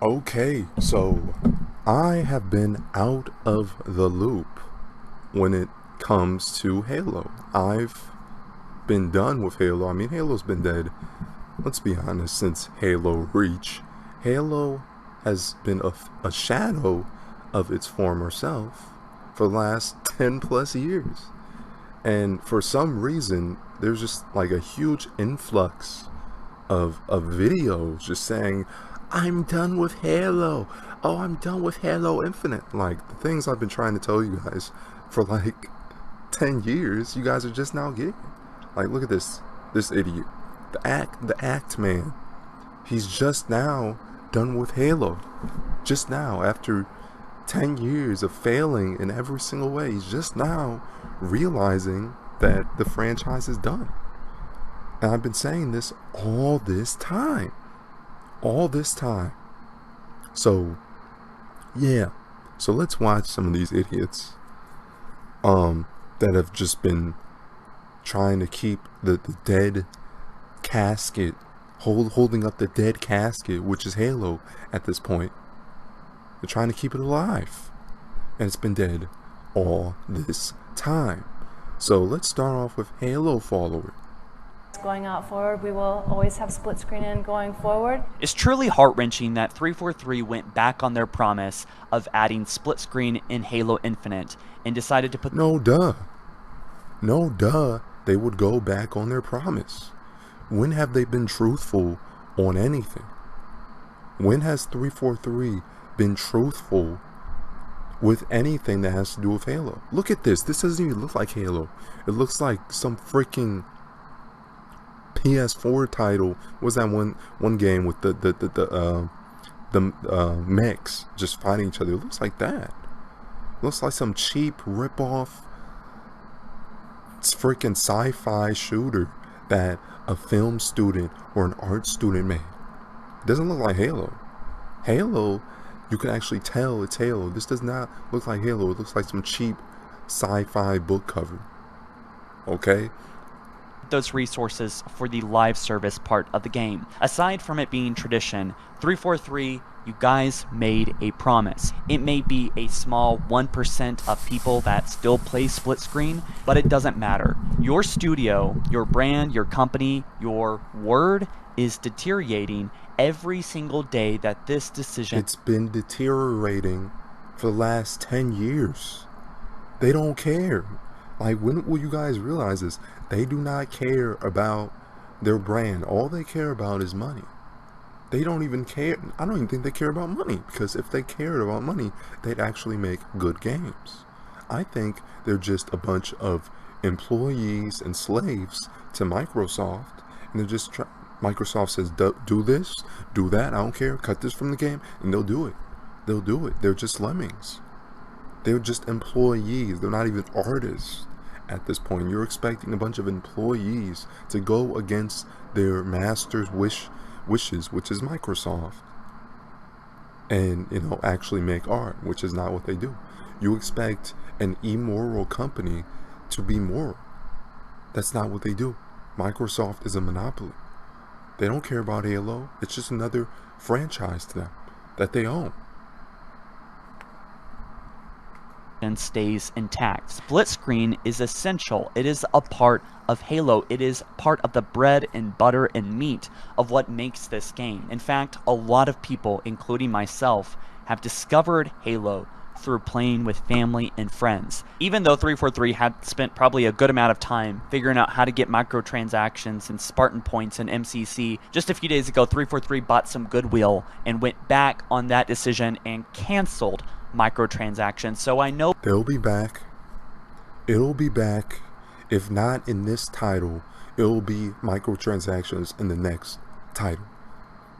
Okay, so I have been out of the loop when it comes to Halo. I've been done with Halo. I mean, Halo's been dead, let's be honest, since Halo Reach. Halo has been a shadow of its former self for the last 10 plus years. And for some reason, there's just like a huge influx of videos just saying, I'm done with Halo. Oh, I'm done with Halo Infinite. Like, the things I've been trying to tell you guys for like 10 years, you guys are just now getting. Like, look at this idiot. The act man. He's just now done with Halo. Just now, after 10 years of failing in every single way, he's just now realizing that the franchise is done. And I've been saying this all this time. All this time. So, yeah. So let's watch some of these idiots that have just been trying to keep the dead casket, holding up the dead casket, which is Halo at this point. They're trying to keep it alive. And it's been dead all this time. So let's start off with Halo follower. Going out forward, we will always have split screen in going forward. It's truly heart-wrenching that 343 went back on their promise of adding split screen in Halo Infinite and decided to put... No duh, they would go back on their promise. When have they been truthful on anything? When has 343 been truthful with anything that has to do with Halo? Look at this. This doesn't even look like Halo. It looks like some freaking PS4 title. Was that one game with the mechs just fighting each other? It looks like that. It looks like some cheap ripoff freaking sci-fi shooter that a film student or an art student made. It doesn't look like Halo. Halo, you can actually tell it's Halo. This does not look like Halo. It looks like some cheap sci-fi book cover. Okay? those resources for the live service part of the game. Aside from it being tradition, 343, you guys made a promise. It may be a small 1% of people that still play split screen, but it doesn't matter. Your studio, your brand, your company, your word is deteriorating every single day that this decision... It's been deteriorating for the last 10 years. They don't care. Like, when will you guys realize this? They do not care about their brand. All they care about is money. They don't even care. I don't even think they care about money, because if they cared about money, they'd actually make good games. I think they're just a bunch of employees and slaves to Microsoft, and they're just Microsoft says, do this, do that, I don't care, cut this from the game, and they'll do it. They'll do it. They're just lemmings. They're just employees. They're not even artists at this point. You're expecting a bunch of employees to go against their master's wishes, which is Microsoft, and, you know, actually make art, which is not what they do. You expect an immoral company to be moral. That's not what they do. Microsoft is a monopoly. They don't care about Halo. It's just another franchise to them that they own. And stays intact. Split screen is essential. It is a part of Halo. It is part of the bread and butter and meat of what makes this game. In fact, a lot of people, including myself, have discovered Halo through playing with family and friends. Even though 343 had spent probably a good amount of time figuring out how to get microtransactions and Spartan points and MCC, just a few days ago 343 bought some goodwill and went back on that decision and canceled microtransactions. So I know they'll be back. It'll be back. If not in this title, it'll be microtransactions in the next title,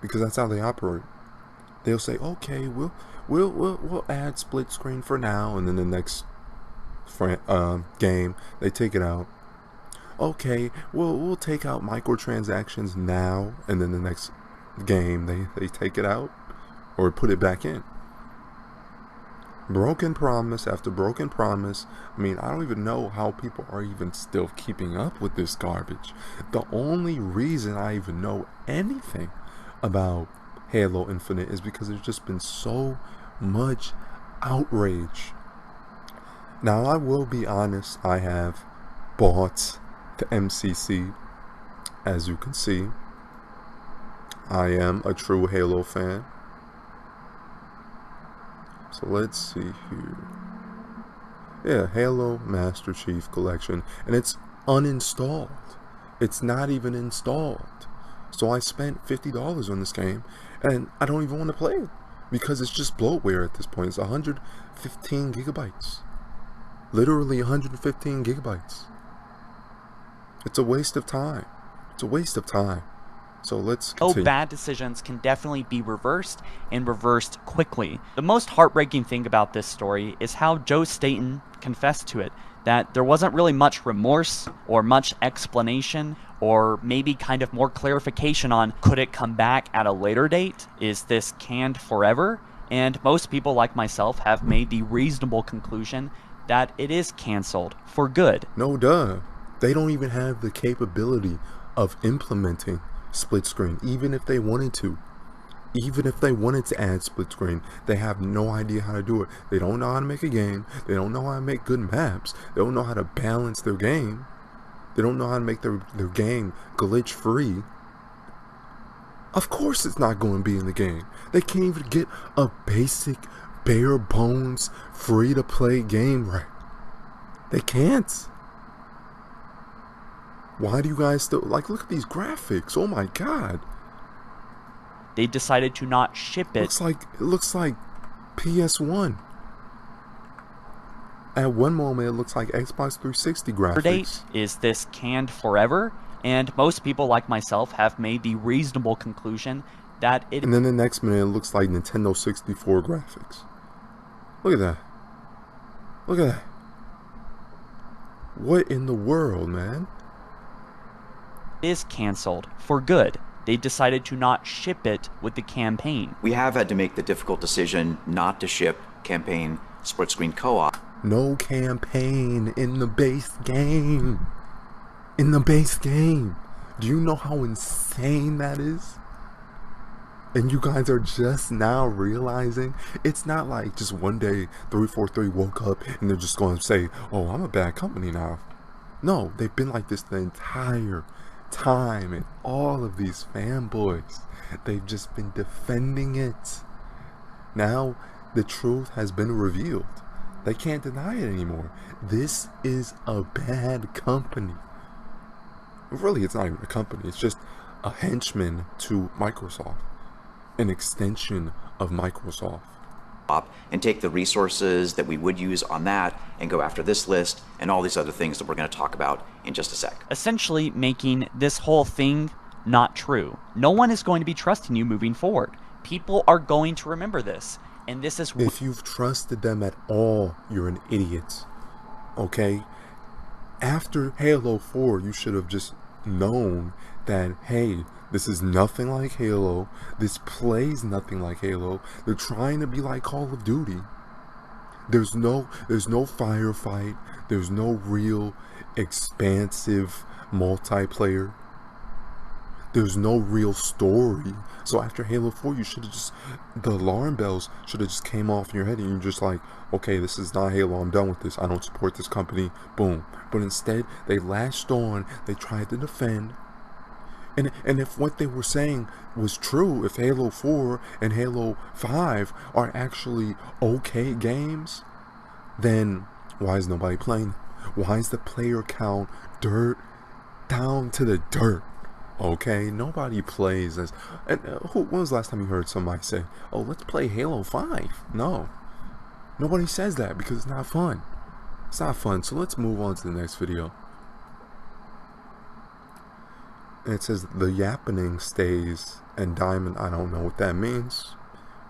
because that's how they operate. They'll say, okay, we'll add split screen for now, and then the next game they take it out. Okay, we'll take out microtransactions now, and then the next game they take it out or put it back in. Broken promise after broken promise. I mean, I don't even know how people are even still keeping up with this garbage. The only reason I even know anything about Halo Infinite is because there's just been so much outrage. Now, I will be honest, I have bought the MCC. As you can see, I am a true Halo fan. So let's see here. Yeah, Halo Master Chief Collection, and it's uninstalled. It's not even installed. So I spent $50 on this game, and I don't even want to play it because it's just bloatware at this point. It's 115 gigabytes. Literally 115 gigabytes. It's a waste of time. It's a waste of time. So let's continue. Bad decisions can definitely be reversed, and reversed quickly. The most heartbreaking thing about this story is how Joe Staten confessed to it, that there wasn't really much remorse or much explanation or maybe kind of more clarification on could it come back at a later date? Is this canned forever? And most people like myself have made the reasonable conclusion that it is canceled for good. No duh. They don't even have the capability of implementing split screen, even if they wanted to. Even if they wanted to add split screen, they have no idea how to do it. They don't know how to make a game. They don't know how to make good maps. They don't know how to balance their game. They don't know how to make their game glitch free. Of course it's not going to be in the game. They can't even get a basic, bare bones, free to play game right. They can't. Why do you guys still, like, look at these graphics. Oh my god. They decided to not ship it. It looks like PS1. At one moment it looks like Xbox 360 graphics. Date, is this canned forever? And most people like myself have made the reasonable conclusion that it. And then the next minute it looks like Nintendo 64 graphics. Look at that. Look at that. What in the world, man? Is canceled for good. They decided to not ship it with the campaign. We have had to make the difficult decision not to ship campaign split screen co-op. No campaign in the base game. In the base game. Do you know how insane that is? And you guys are just now realizing it's not like just one day 343 woke up and they're just going to say, oh, I'm a bad company now. No, they've been like this the entire time, and all of these fanboys, they've just been defending it. Now the truth has been revealed. They can't deny it anymore. This is a bad company. Really, it's not even a company. It's just a henchman to Microsoft, an extension of Microsoft. And take the resources that we would use on that and go after this list and all these other things that we're going to talk about in just a sec. Essentially making this whole thing not true. No one is going to be trusting you moving forward. People are going to remember this. And this is... If you've trusted them at all, you're an idiot. Okay? After Halo 4, you should have just known that, hey, this is nothing like Halo. This plays nothing like Halo. They're trying to be like Call of Duty. There's no firefight. There's no real expansive multiplayer. There's no real story. So after Halo 4, you should have just, the alarm bells should have just came off in your head and you're just like, okay, this is not Halo. I'm done with this. I don't support this company. Boom. But instead, they latched on. They tried to defend. And if what they were saying was true, if Halo 4 and Halo 5 are actually okay games, then why is nobody playing? Why is the player count down to the dirt? Okay, nobody plays as... And when was the last time you heard somebody say, oh, let's play Halo 5? No. Nobody says that because it's not fun. It's not fun. So let's move on to the next video. And it says the yappening stays and diamond. I don't know what that means,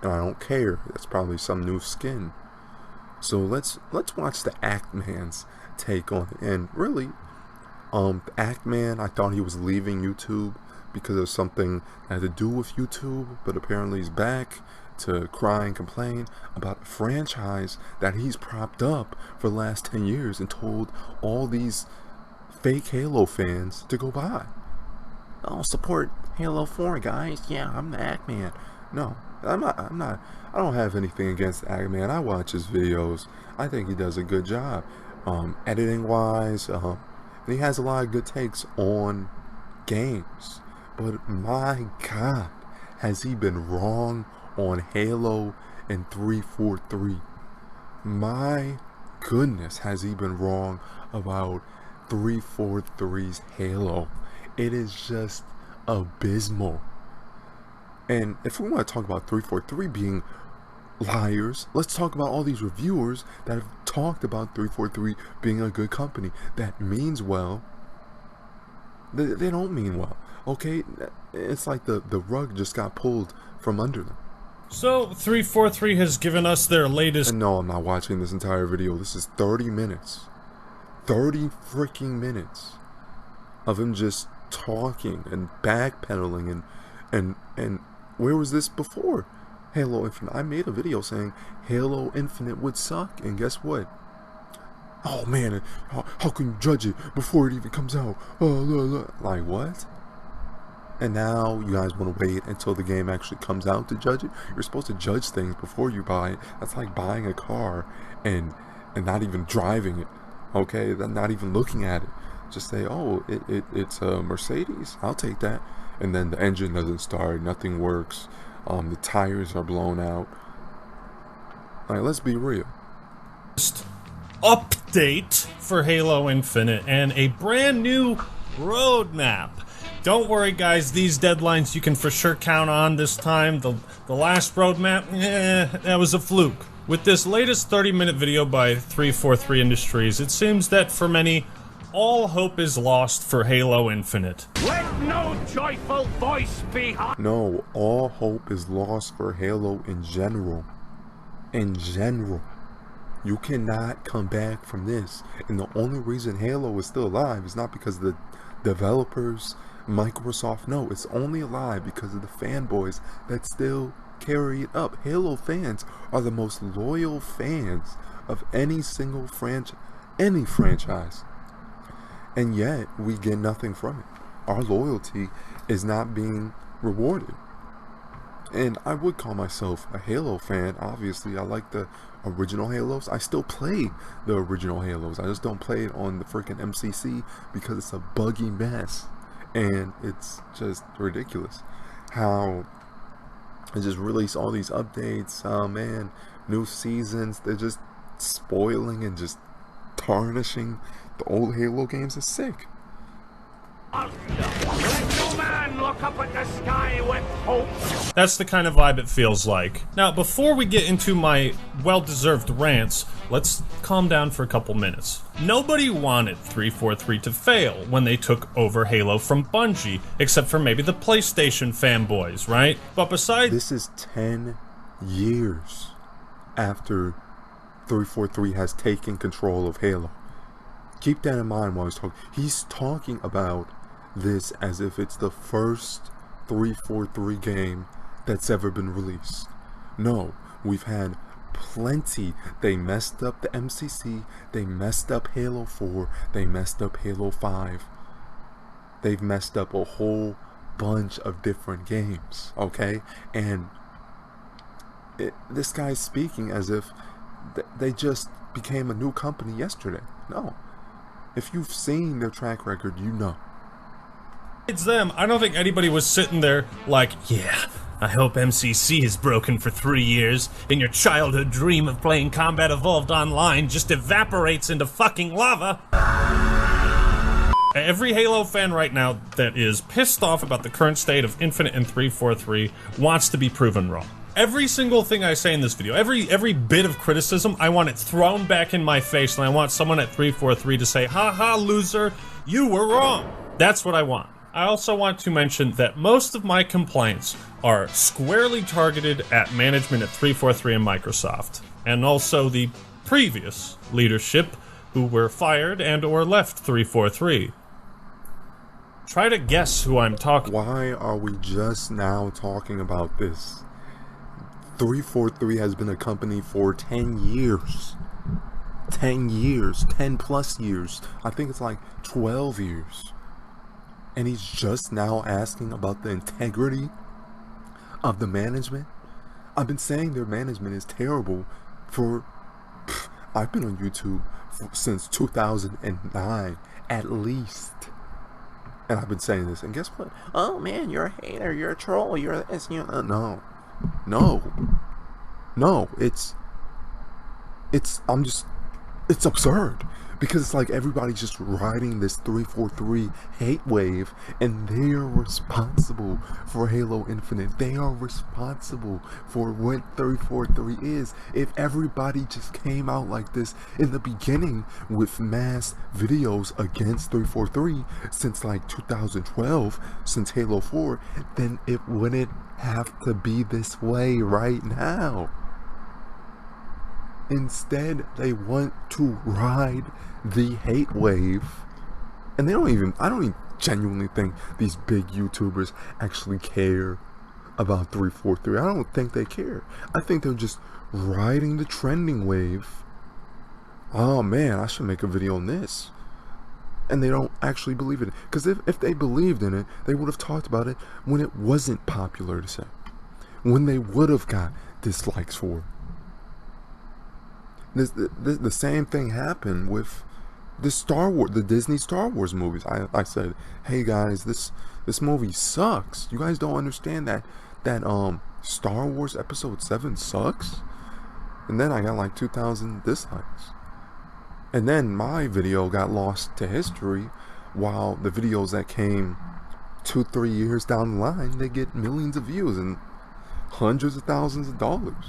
and I don't care. That's probably some new skin. So let's watch the Act Man's take on it. And really, the Act Man, I thought he was leaving YouTube because of something that had to do with YouTube, but apparently he's back to cry and complain about a franchise that he's propped up for the last 10 years and told all these fake Halo fans to go buy. Oh, support Halo 4, guys. Yeah, I'm the Act Man. No, I don't have anything against the actor, man. I watch his videos. I think he does a good job, editing wise. And he has a lot of good takes on games. But my God, has he been wrong on Halo and 343? My goodness, has he been wrong about 343's Halo? It is just abysmal. And if we want to talk about 343 being liars, let's talk about all these reviewers that have talked about 343 being a good company that means well. They don't mean well, okay? It's like the rug just got pulled from under them. So 343 has given us their latest. And no, I'm not watching this entire video. This is 30 minutes. 30 freaking minutes of him just talking and backpedaling and where was this before Halo Infinite? I made a video saying Halo Infinite would suck, and guess what? Oh man, how can you judge it before it even comes out? Like what? And now you guys want to wait until the game actually comes out to judge it? You're supposed to judge things before you buy it. That's like buying a car and not even driving it. Okay, not even looking at it. Just say, oh, it's a Mercedes. I'll take that. And then the engine doesn't start, nothing works, the tires are blown out. Like, let's be real. Update for Halo Infinite and a brand new roadmap. Don't worry guys, these deadlines you can for sure count on this time. The last roadmap, that was a fluke. With this latest 30-minute video by 343 Industries, it seems that for many, all hope is lost for Halo Infinite. Let no joyful voice be heard. No, all hope is lost for Halo in general. In general. You cannot come back from this. And the only reason Halo is still alive is not because of the developers, Microsoft. No, it's only alive because of the fanboys that still carry it up. Halo fans are the most loyal fans of any single any franchise. And yet, we get nothing from it. Our loyalty is not being rewarded. And I would call myself a Halo fan. Obviously, I like the original Halos. I still play the original Halos. I just don't play it on the freaking MCC because it's a buggy mess. And it's just ridiculous how it just release all these updates. Oh man, new seasons. They're just spoiling and just tarnishing the old Halo games. Is sick. Let no man look up at the sky with hope. That's the kind of vibe it feels like. Now, before we get into my well-deserved rants, let's calm down for a couple minutes. Nobody wanted 343 to fail when they took over Halo from Bungie, except for maybe the PlayStation fanboys, right? But besides... This is 10 years after 343 has taken control of Halo. Keep that in mind while he's talking. He's talking about this as if it's the first 343 game that's ever been released. No, we've had plenty. They messed up the MCC, they messed up Halo 4, they messed up Halo 5. They've messed up a whole bunch of different games, okay? And this guy's speaking as if they just became a new company yesterday. No. If you've seen their track record, you know. It's them. I don't think anybody was sitting there like, yeah, I hope MCC is broken for 3 years and your childhood dream of playing Combat Evolved Online just evaporates into fucking lava. Every Halo fan right now that is pissed off about the current state of Infinite and 343 wants to be proven wrong. Every single thing I say in this video, every bit of criticism, I want it thrown back in my face, and I want someone at 343 to say, ha ha, loser, you were wrong. That's what I want. I also want to mention that most of my complaints are squarely targeted at management at 343 and Microsoft, and also the previous leadership who were fired and or left 343. Try to guess who I'm talking. Why are we just now talking about this? 343 has been a company for 10 years. 10 years. 10 plus years. I think it's like 12 years. And he's just now asking about the integrity of the management. I've been saying their management is terrible for, I've been on YouTube since 2009 at least. And I've been saying this, and guess what? Oh man, you're a hater, you're a troll, you're this, you know. No, it's absurd. Because it's like everybody's just riding this 343 hate wave, and they are responsible for Halo Infinite. They are responsible for what 343 is. If everybody just came out like this in the beginning with mass videos against 343 since like 2012, since Halo 4, then it wouldn't have to be this way right now. Instead, they want to ride the hate wave, and I don't even genuinely think these big YouTubers actually care about 343. I don't think they care. I think they're just riding the trending wave. Oh man, I should make a video on this. And they don't actually believe in it. Because if they believed in it, they would have talked about it when it wasn't popular to say. When they would have got dislikes for it. The same thing happened with the Disney Star Wars movies. I said, hey guys, this movie sucks. You guys don't understand that Star Wars Episode 7 sucks. And then I got like 2,000 dislikes. And then my video got lost to history, while the videos that came 2-3 years down the line, they get millions of views and hundreds of thousands of dollars.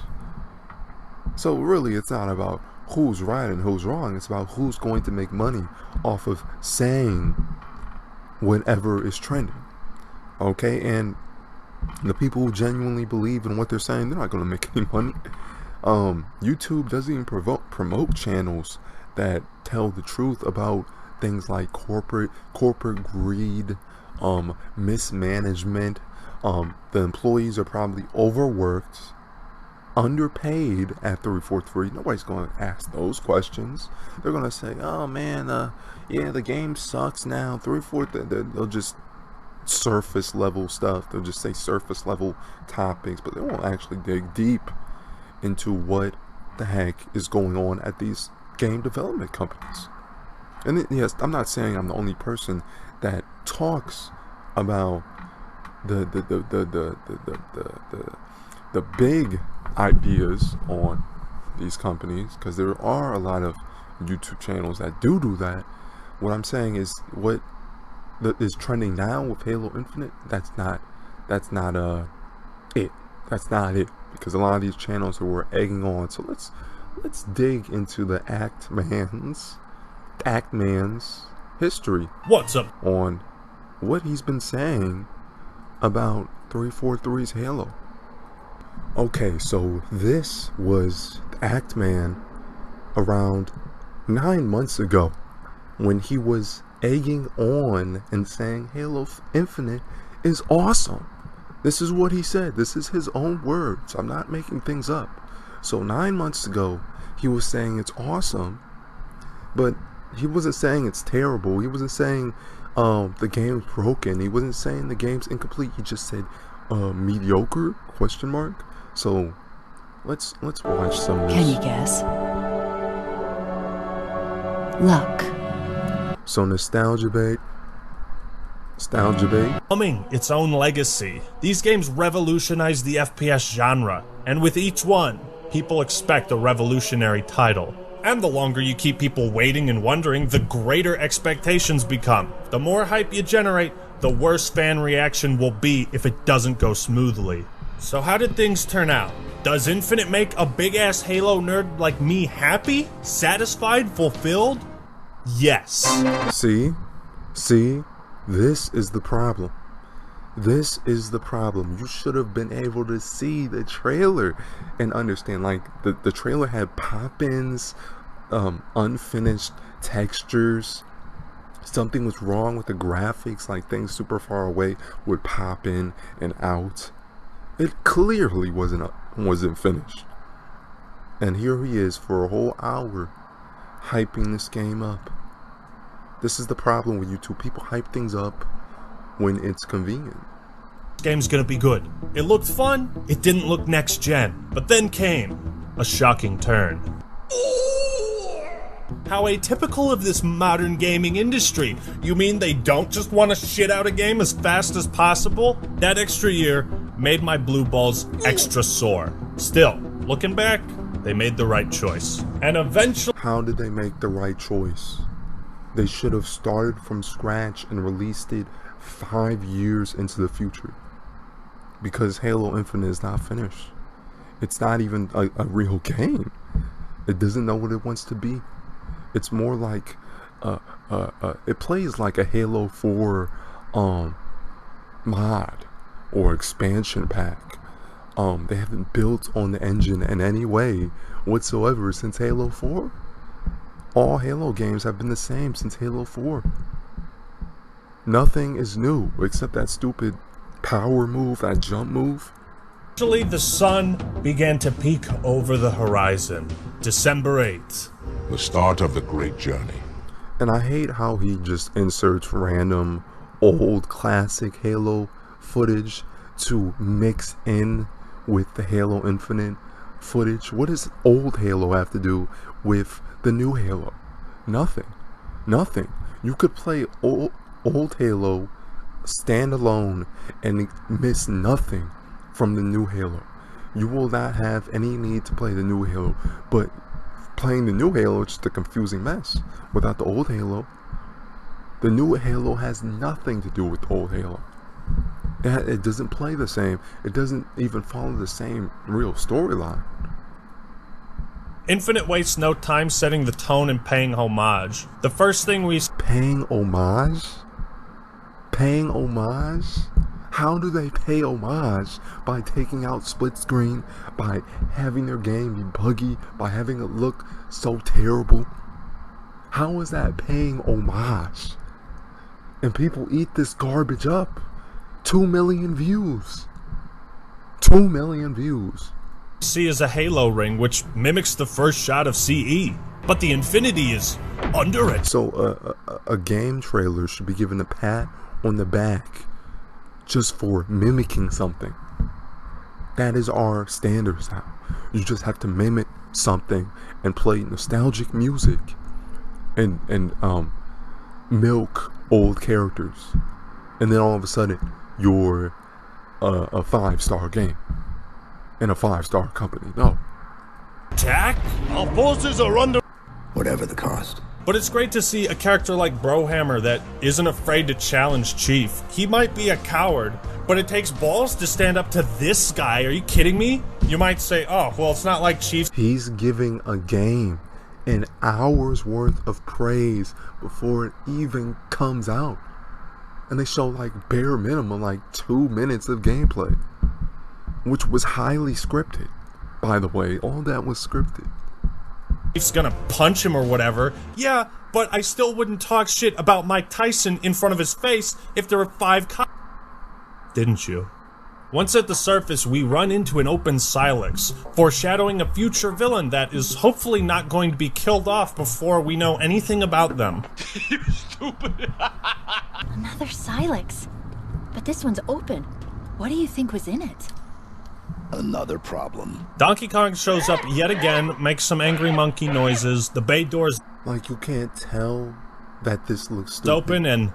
So really, it's not about who's right and who's wrong. It's about who's going to make money off of saying whatever is trending. Okay, and the people who genuinely believe in what they're saying, they're not going to make any money. YouTube doesn't even promote channels that tell the truth about things like corporate greed, mismanagement. The employees are probably overworked, underpaid at 343. Nobody's going to ask those questions. They're going to say, oh man, yeah, the game sucks now. 343, they'll just surface level stuff. They'll just say surface level topics, but they won't actually dig deep into what the heck is going on at these game development companies. And yes, I'm not saying I'm the only person that talks about the big ideas on these companies, because there are a lot of YouTube channels that do that. What I'm saying is what is trending now with Halo Infinite, that's not it. That's not it, because a lot of these channels that we're egging on. So let's dig into the Act Man's history. What's up? On what he's been saying about 343's Halo. Okay, so this was Act Man around 9 months ago, when he was egging on and saying Halo Infinite is awesome. This is what he said. This is his own words. I'm not making things up. So 9 months ago, he was saying it's awesome, but he wasn't saying it's terrible. He wasn't saying the game's broken. He wasn't saying the game's incomplete. He just said mediocre ? So let's watch some of this. Can you guess? Luck. So nostalgia bait. Becoming its own legacy. These games revolutionized the FPS genre, and with each one, people expect a revolutionary title. And the longer you keep people waiting and wondering, the greater expectations become. The more hype you generate, the worse fan reaction will be if it doesn't go smoothly. So how did things turn out? Does Infinite make a big-ass Halo nerd like me happy? Satisfied? Fulfilled? Yes. See? This is the problem. This is the problem. You should have been able to see the trailer and understand. Like, the trailer had pop-ins, unfinished textures. Something was wrong with the graphics, like things super far away would pop in and out. It clearly wasn't finished. And here he is for a whole hour hyping this game up. This is the problem with YouTube. People hype things up when it's convenient. game's gonna be good. It looked fun, it didn't look next gen. But then came a shocking turn. How atypical of this modern gaming industry. You mean they don't just want to shit out a game as fast as possible? That extra year made my blue balls extra sore. Still, looking back, they made the right choice. And eventually... How did they make the right choice? They should have started from scratch and released it 5 years into the future. Because Halo Infinite is not finished. It's not even a real game. It doesn't know what it wants to be. It's more like it plays like a Halo 4 mod or expansion pack. They haven't built on the engine in any way whatsoever since Halo 4. All Halo games have been the same since Halo 4. Nothing is new except that stupid power move, that jump move. Eventually, the sun began to peek over the horizon. December 8th. The start of the great journey. And I hate how he just inserts random old classic Halo footage to mix in with the Halo Infinite footage. What does old Halo have to do with the new Halo? Nothing. Nothing. You could play old Halo standalone and miss nothing from the new Halo. You will not have any need to play the new Halo, but playing the new Halo is just a confusing mess without the old Halo. The new Halo has nothing to do with the old Halo. It doesn't play the same. It doesn't even follow the same real storyline. Infinite wastes no time setting the tone and paying homage. The first thing we... Paying homage? Paying homage? How do they pay homage? By taking out split screen, by having their game be buggy, by having it look so terrible. How is that paying homage? And people eat this garbage up. 2 million views. 2 million views. See is a Halo ring, which mimics the first shot of CE. But the Infinity is under it. So a game trailer should be given a pat on the back just for mimicking something. That is our standards now. You just have to mimic something and play nostalgic music and milk old characters, and then all of a sudden you're a 5-star game in a 5-star company. No. Attack? Our forces are under... Whatever the cost. But it's great to see a character like Brohammer that isn't afraid to challenge Chief. He might be a coward, but it takes balls to stand up to this guy. Are you kidding me? You might say, oh, well, it's not like Chief. He's giving a game an hour's worth of praise before it even comes out. And they show like bare minimum, like 2 minutes of gameplay, which was highly scripted. By the way, all that was scripted. Chief's gonna punch him or whatever. Yeah, but I still wouldn't talk shit about Mike Tyson in front of his face if there were 5 cops. Didn't you? Once at the surface, we run into an open Silex, foreshadowing a future villain that is hopefully not going to be killed off before we know anything about them. You stupid. Another Silex. But this one's open. What do you think was in it? Another problem. Donkey Kong shows up yet again, makes some angry monkey noises, the bay door's Like, you can't tell that this looks stupid. open, and...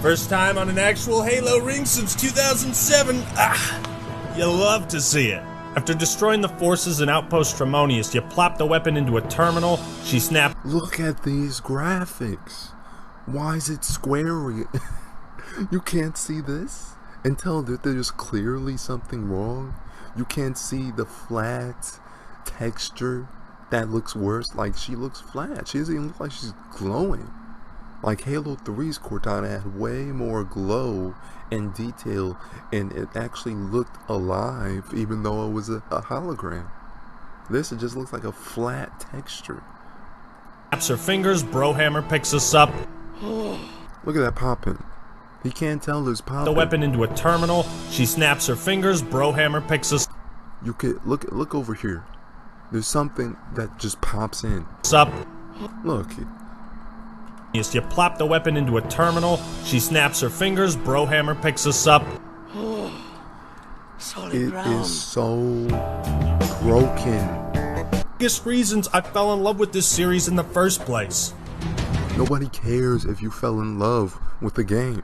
First time on an actual Halo ring since 2007. You love to see it. After destroying the forces in Outpost Tremonius, you plop the weapon into a terminal, she snaps... Look at these graphics. Why is it square? You can't see this and tell that there's clearly something wrong. You can't see the flat texture that looks worse. Like, she looks flat. She doesn't even look like she's glowing. Like Halo 3's Cortana had way more glow and detail, and it actually looked alive even though it was a hologram. This, it just looks like a flat texture. Snaps her fingers, Brohammer picks us up. Look at that popping. He can't tell there's popping. The weapon into a terminal, she snaps her fingers, Brohammer picks us You could look over here. There's something that just pops in. up. Look. You plop the weapon into a terminal, she snaps her fingers, Brohammer picks us up. It is so broken. Biggest reasons I fell in love with this series in the first place. Nobody cares if you fell in love with the game.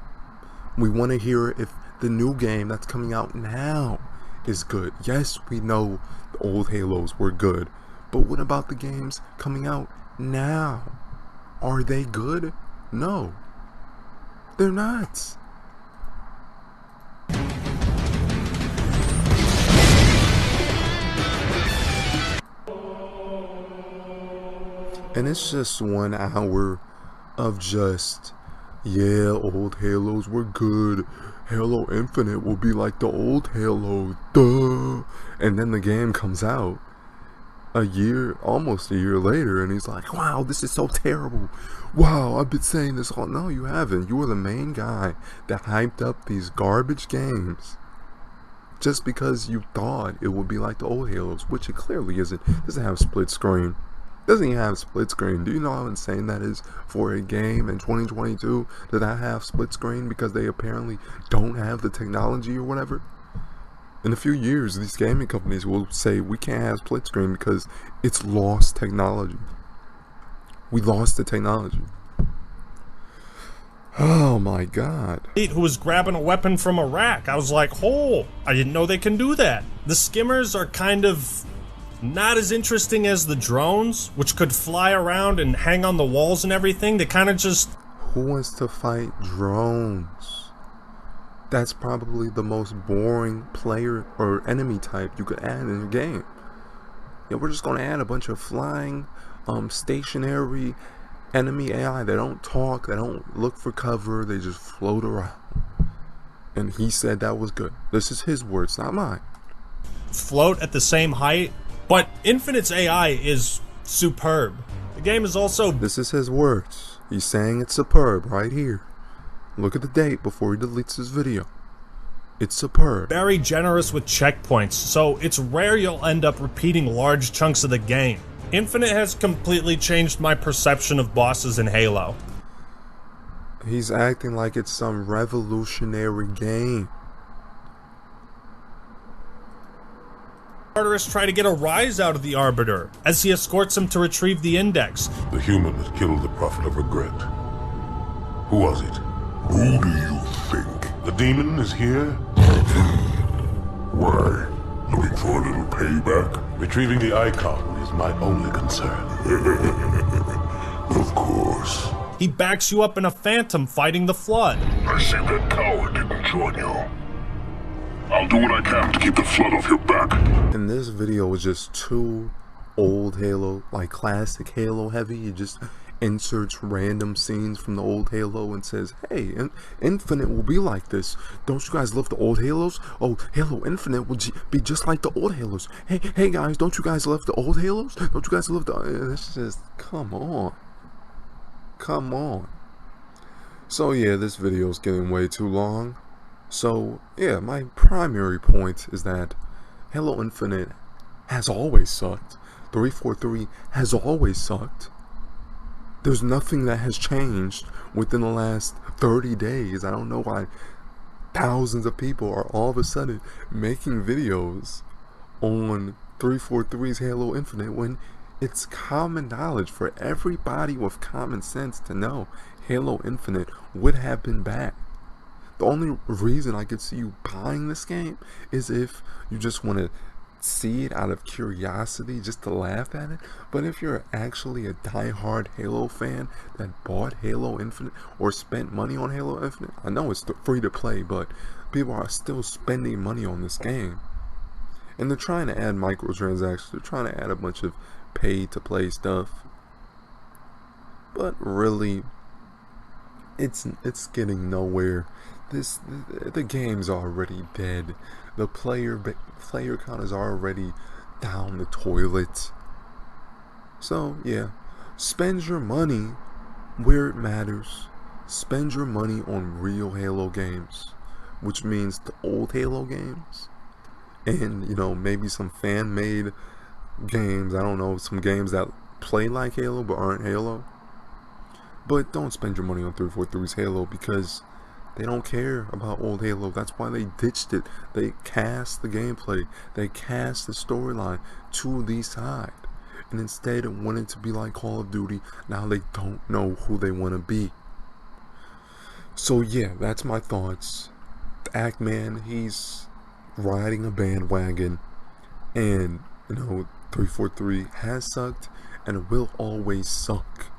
We want to hear if the new game that's coming out now is good. Yes, we know the old Halos were good, but what about the games coming out now? Are they good? No, they're not. And it's just 1 hour of just, yeah, old Halos were good. Halo Infinite will be like the old Halo, duh. And then the game comes out almost a year later, and he's like, wow, this is so terrible. Wow, I've been saying this all. No, you haven't. You were the main guy that hyped up these garbage games just because you thought it would be like the old Halos, which it clearly isn't. It doesn't have split screen. Doesn't even have split screen. Do you know how insane that is for a game in 2022 that I have split screen because they apparently don't have the technology or whatever? In a few years, these gaming companies will say we can't have split screen because it's lost technology. We lost the technology. Oh my god. Who was grabbing a weapon from a rack. I was like, oh, I didn't know they can do that. The skimmers are kind of not as interesting as the drones, which could fly around and hang on the walls and everything. They kind of just... Who wants to fight drones? That's probably the most boring player or enemy type you could add in a game. Yeah, we're just going to add a bunch of flying, stationary enemy AI. They don't talk, they don't look for cover, they just float around. And he said that was good. This is his words, not mine. Float at the same height. But Infinite's AI is superb. The game is also... This is his words. He's saying it's superb right here. Look at the date before he deletes his video. It's superb. Very generous with checkpoints, so it's rare you'll end up repeating large chunks of the game. Infinite has completely changed my perception of bosses in Halo. He's acting like it's some revolutionary game. Artorists try to get a rise out of the Arbiter as he escorts him to retrieve the index. The human that killed the Prophet of Regret. Who was it? Who do you think? The demon is here? Why? Looking for a little payback? Retrieving the icon is my only concern. Of course. He backs you up in a phantom fighting the Flood. I see that coward didn't join you. I'll do what I can to keep the Flood off your back. And this video was just too old Halo, like classic Halo heavy. He just inserts random scenes from the old Halo and says, hey, Infinite will be like this. Don't you guys love the old Halos? Oh, Halo Infinite will be just like the old Halos. Hey guys, don't you guys love the old Halos? Don't you guys love the... It's just, come on. Come on. So yeah, this video is getting way too long. So yeah, my primary point is that Halo Infinite has always sucked. 343 has always sucked. There's nothing that has changed within the last 30 days. I don't know why thousands of people are all of a sudden making videos on 343's Halo Infinite when it's common knowledge for everybody with common sense to know Halo Infinite would have been bad. The only reason I could see you buying this game is if you just want to see it out of curiosity, just to laugh at it. But if you're actually a die-hard Halo fan that bought Halo Infinite or spent money on Halo Infinite, I know it's free to play, but people are still spending money on this game. And they're trying to add microtransactions, they're trying to add a bunch of pay-to-play stuff. But really, it's getting nowhere. The game's already dead. The player count is already down the toilet. So yeah, spend your money where it matters. Spend your money on real Halo games, which means the old Halo games, and maybe some fan-made games. I don't know, some games that play like Halo but aren't Halo. But don't spend your money on 343's Halo because they don't care about old Halo. That's why they ditched it. They cast the gameplay. They cast the storyline to the side. And instead wanted to be like Call of Duty. Now they don't know who they want to be. So yeah, that's my thoughts. Act-Man, he's riding a bandwagon. And, 343 has sucked and will always suck.